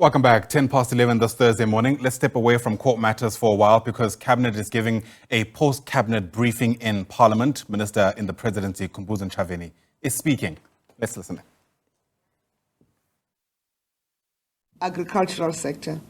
Welcome back. 10 past 11 this Thursday morning. Let's step away from court matters for a while because Cabinet is giving a post-Cabinet briefing in Parliament. Minister in the Presidency, Khumbudzo Ntshavheni, is speaking. Let's listen. Agricultural sector.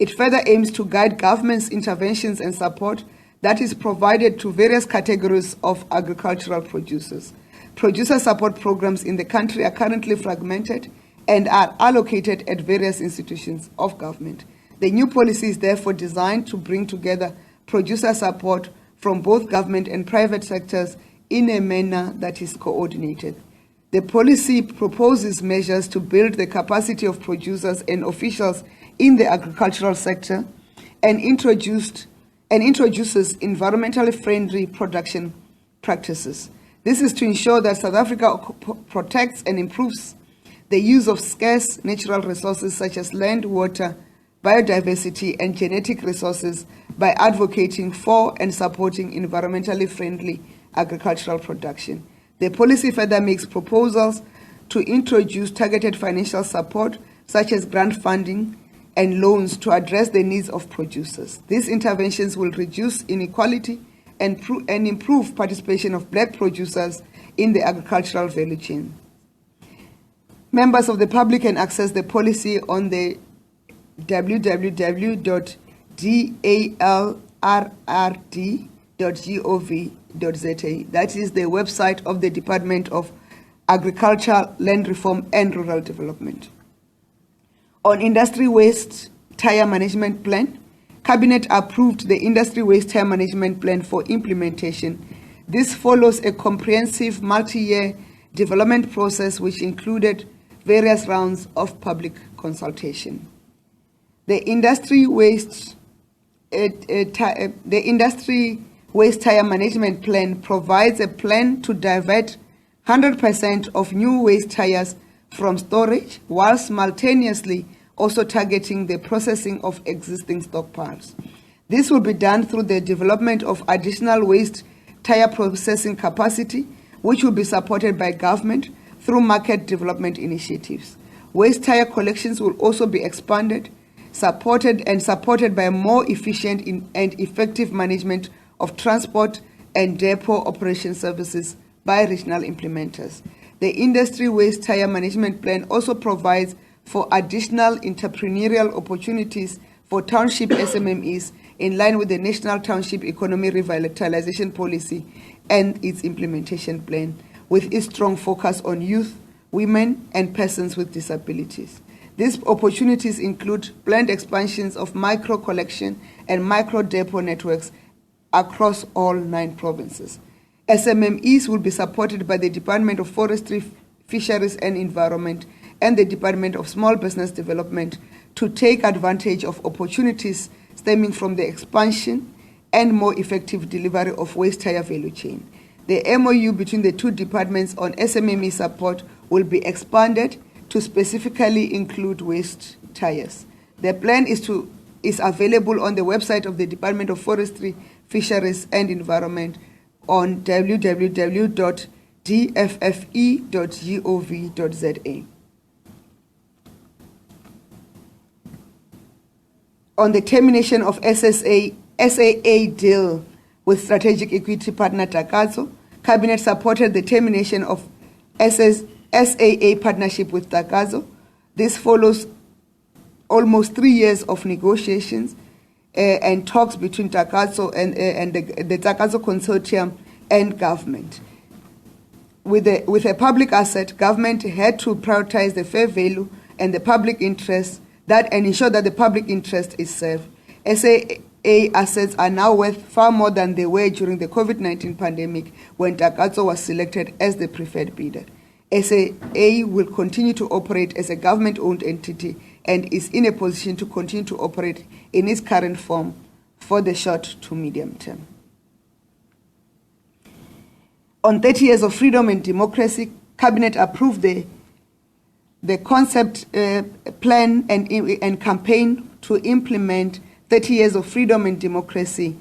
It further aims to guide government's interventions and support that is provided to various categories of agricultural producers. Producer support programs in the country are currently fragmented and are allocated at various institutions of government. The new policy is therefore designed to bring together producer support from both government and private sectors in a manner that is coordinated. The policy proposes measures to build the capacity of producers and officials in the agricultural sector and introduces environmentally friendly production practices. This is to ensure that South Africa protects and improves the use of scarce natural resources such as land, water, biodiversity, and genetic resources by advocating for and supporting environmentally friendly agricultural production. The policy further makes proposals to introduce targeted financial support such as grant funding and loans to address the needs of producers. These interventions will reduce inequality and improve participation of black producers in the agricultural value chain. Members of the public can access the policy on the www.dalrrd.gov.za. That is the website of the Department of Agriculture, Land Reform and Rural Development. On Industry Waste Tire Management Plan, Cabinet approved the Industry Waste Tire Management Plan for implementation. This follows a comprehensive multi-year development process which included various rounds of public consultation. The Industry Waste Tire Management Plan provides a plan to divert 100% of new waste tires from storage, while simultaneously also targeting the processing of existing stockpiles. This will be done through the development of additional waste tire processing capacity, which will be supported by government through market development initiatives. Waste tire collections will also be expanded, supported by more efficient and effective management of transport and depot operation services by regional implementers. The Industry Waste Tire Management Plan also provides for additional entrepreneurial opportunities for township SMMEs in line with the National Township Economy Revitalization Policy and its implementation plan, with its strong focus on youth, women, and persons with disabilities. These opportunities include planned expansions of micro collection and micro depot networks across all 9 provinces. SMMEs will be supported by the Department of Forestry, Fisheries and Environment and the Department of Small Business Development to take advantage of opportunities stemming from the expansion and more effective delivery of waste tire value chain. The MOU between the 2 departments on SMME support will be expanded to specifically include waste tires. The plan is available on the website of the Department of Forestry, Fisheries and Environment on www.dffe.gov.za. On the termination of SAA deal with strategic equity partner Takatso, Cabinet supported the termination of SAA partnership with Takatso. This follows almost 3 years of negotiations and talks between Takatso and the Takatso Consortium and government. With a public asset, government had to prioritize the fair value and the public interest and ensure that the public interest is served. SAA assets are now worth far more than they were during the COVID-19 pandemic when Takatso was selected as the preferred bidder. SAA will continue to operate as a government-owned entity and is in a position to continue to operate in its current form for the short to medium term. On 30 years of freedom and democracy, Cabinet approved the concept plan and campaign to implement 30 years of freedom and democracy,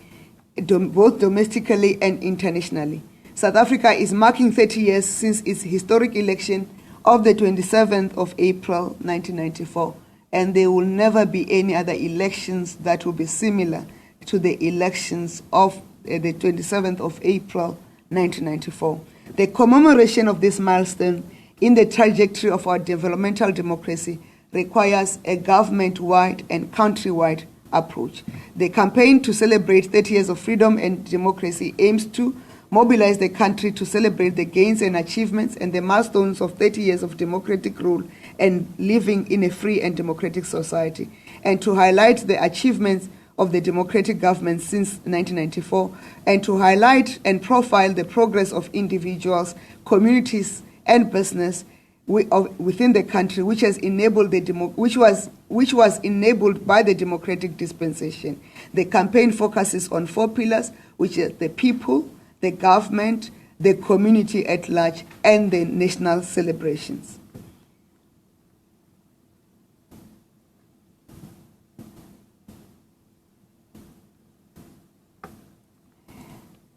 both domestically and internationally. South Africa is marking 30 years since its historic election of the 27th of April 1994 and there will never be any other elections that will be similar to the elections of the 27th of April 1994. The commemoration of this milestone in the trajectory of our developmental democracy requires a government-wide and country-wide approach. The campaign to celebrate 30 years of freedom and democracy aims to mobilize the country to celebrate the gains and achievements and the milestones of 30 years of democratic rule and living in a free and democratic society, and to highlight the achievements of the democratic government since 1994, and to highlight and profile the progress of individuals, communities, and business within the country, which has enabled which was enabled by the democratic dispensation. The campaign focuses on 4 pillars, which are the people, the government, the community at large, and the national celebrations.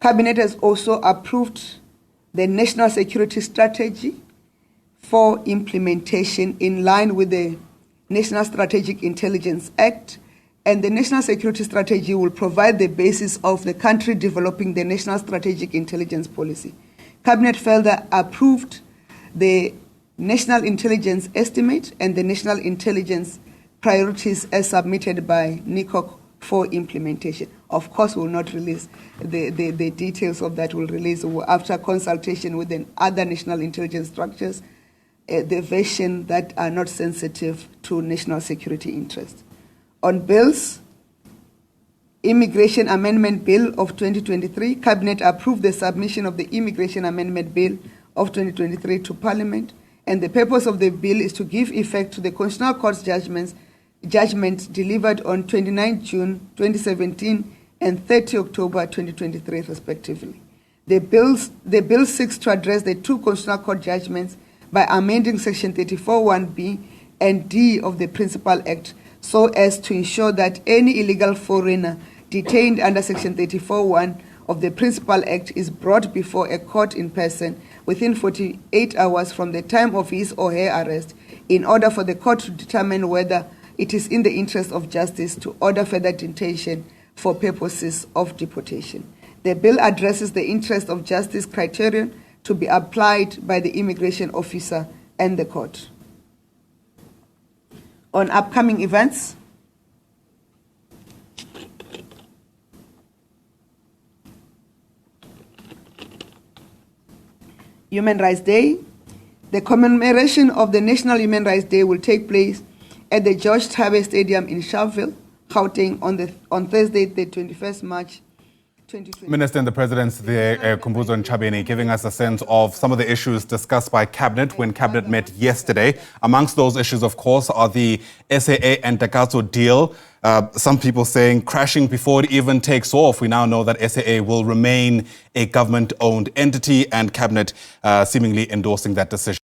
Cabinet has also approved the National Security Strategy for implementation in line with the National Strategic Intelligence Act, and the National Security Strategy will provide the basis of the country developing the National Strategic Intelligence Policy. Cabinet further approved the National Intelligence Estimate and the National Intelligence Priorities as submitted by NICOC for implementation. Of course, we will not release the details of that. We'll release after consultation with the other national intelligence structures, the version that are not sensitive to national security interests. On bills, Immigration Amendment Bill of 2023, Cabinet approved the submission of the Immigration Amendment Bill of 2023 to Parliament, and the purpose of the bill is to give effect to the Constitutional Court's judgment delivered on 29 June 2017 and 30 October 2023, respectively. The bill seeks to address the 2 Constitutional Court judgments by amending Section 34(1)(b) and (d) of the Principal Act so as to ensure that any illegal foreigner detained under Section 34(1) of the Principal Act is brought before a court in person within 48 hours from the time of his or her arrest in order for the court to determine whether it is in the interest of justice to order further detention for purposes of deportation. The bill addresses the interest of justice criterion to be applied by the immigration officer and the court. On upcoming events, Human Rights Day. The commemoration of the National Human Rights Day will take place at the George Thabet Stadium in Sharpeville, Gauteng, on Thursday, the 21st March 2020. Minister in the Presidency, Khumbudzo Ntshavheni, giving us a sense of some of the issues discussed by Cabinet when Cabinet met yesterday. Amongst those issues, of course, are the SAA and Takatso deal. Some people saying crashing before it even takes off. We now know that SAA will remain a government-owned entity, and Cabinet seemingly endorsing that decision.